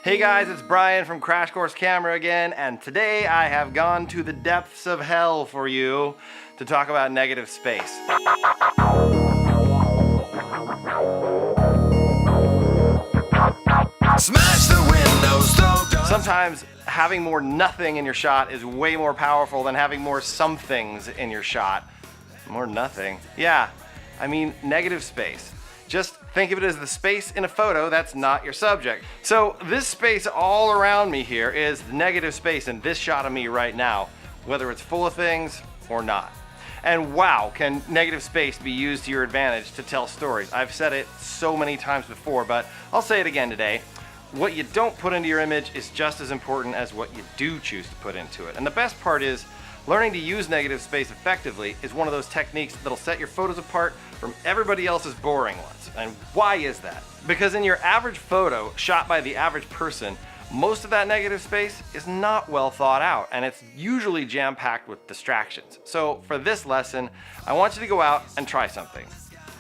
Hey guys, it's Brian from Crash Course Camera again, and today I have gone to the depths of hell for you to talk about negative space. Smash the windows, Sometimes having more nothing in your shot is way more powerful than having more some things in your shot. More nothing. Yeah, I mean negative space. Just think of it as the space in a photo that's not your subject. So this space all around me here is the negative space in this shot of me right now, whether it's full of things or not. And wow, can negative space be used to your advantage to tell stories? I've said it so many times before, but I'll say it again today. What you don't put into your image is just as important as what you do choose to put into it. And the best part is, learning to use negative space effectively is one of those techniques that'll set your photos apart from everybody else's boring ones. And why is that? Because in your average photo shot by the average person, most of that negative space is not well thought out, and it's usually jam-packed with distractions. So for this lesson, I want you to go out and try something.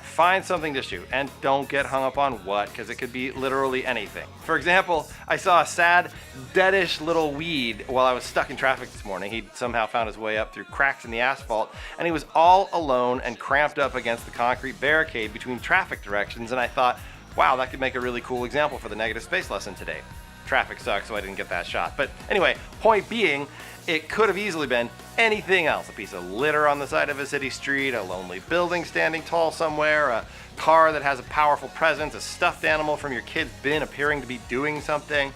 Find something to shoot, and don't get hung up on what, because it could be literally anything. For example, I saw a sad, deadish little weed while I was stuck in traffic this morning. He'd somehow found his way up through cracks in the asphalt, and he was all alone and cramped up against the concrete barricade between traffic directions, and I thought, wow, that could make a really cool example for the negative space lesson today. Traffic sucks, so I didn't get that shot. But anyway, point being, it could have easily been anything else. A piece of litter on the side of a city street, a lonely building standing tall somewhere, a car that has a powerful presence, a stuffed animal from your kid's bin appearing to be doing something,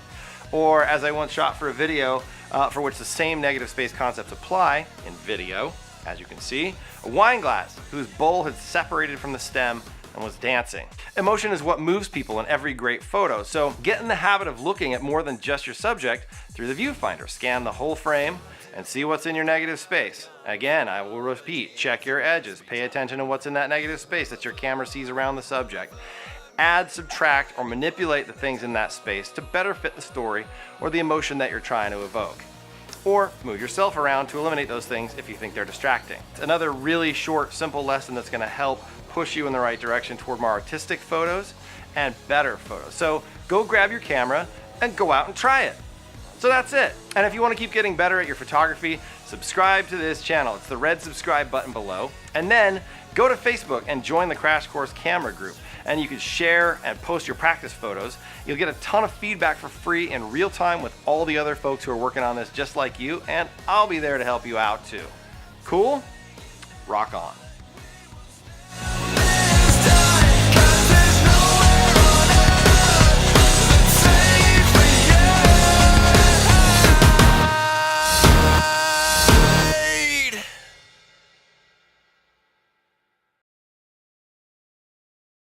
or as I once shot for a video for which the same negative space concepts apply in video, as you can see, a wine glass whose bowl had separated from the stem and was dancing. Emotion is what moves people in every great photo, so get in the habit of looking at more than just your subject through the viewfinder. Scan the whole frame and see what's in your negative space. Again, I will repeat, check your edges. Pay attention to what's in that negative space that your camera sees around the subject. Add, subtract, or manipulate the things in that space to better fit the story or the emotion that you're trying to evoke. Or move yourself around to eliminate those things if you think they're distracting. It's another really short, simple lesson that's gonna help push you in the right direction toward more artistic photos and better photos. So go grab your camera and go out and try it. So that's it. And if you want to keep getting better at your photography, subscribe to this channel. It's the red subscribe button below. And then go to Facebook and join the Crash Course Camera group. And you can share and post your practice photos. You'll get a ton of feedback for free in real time with all the other folks who are working on this just like you, and I'll be there to help you out too. Cool? Rock on.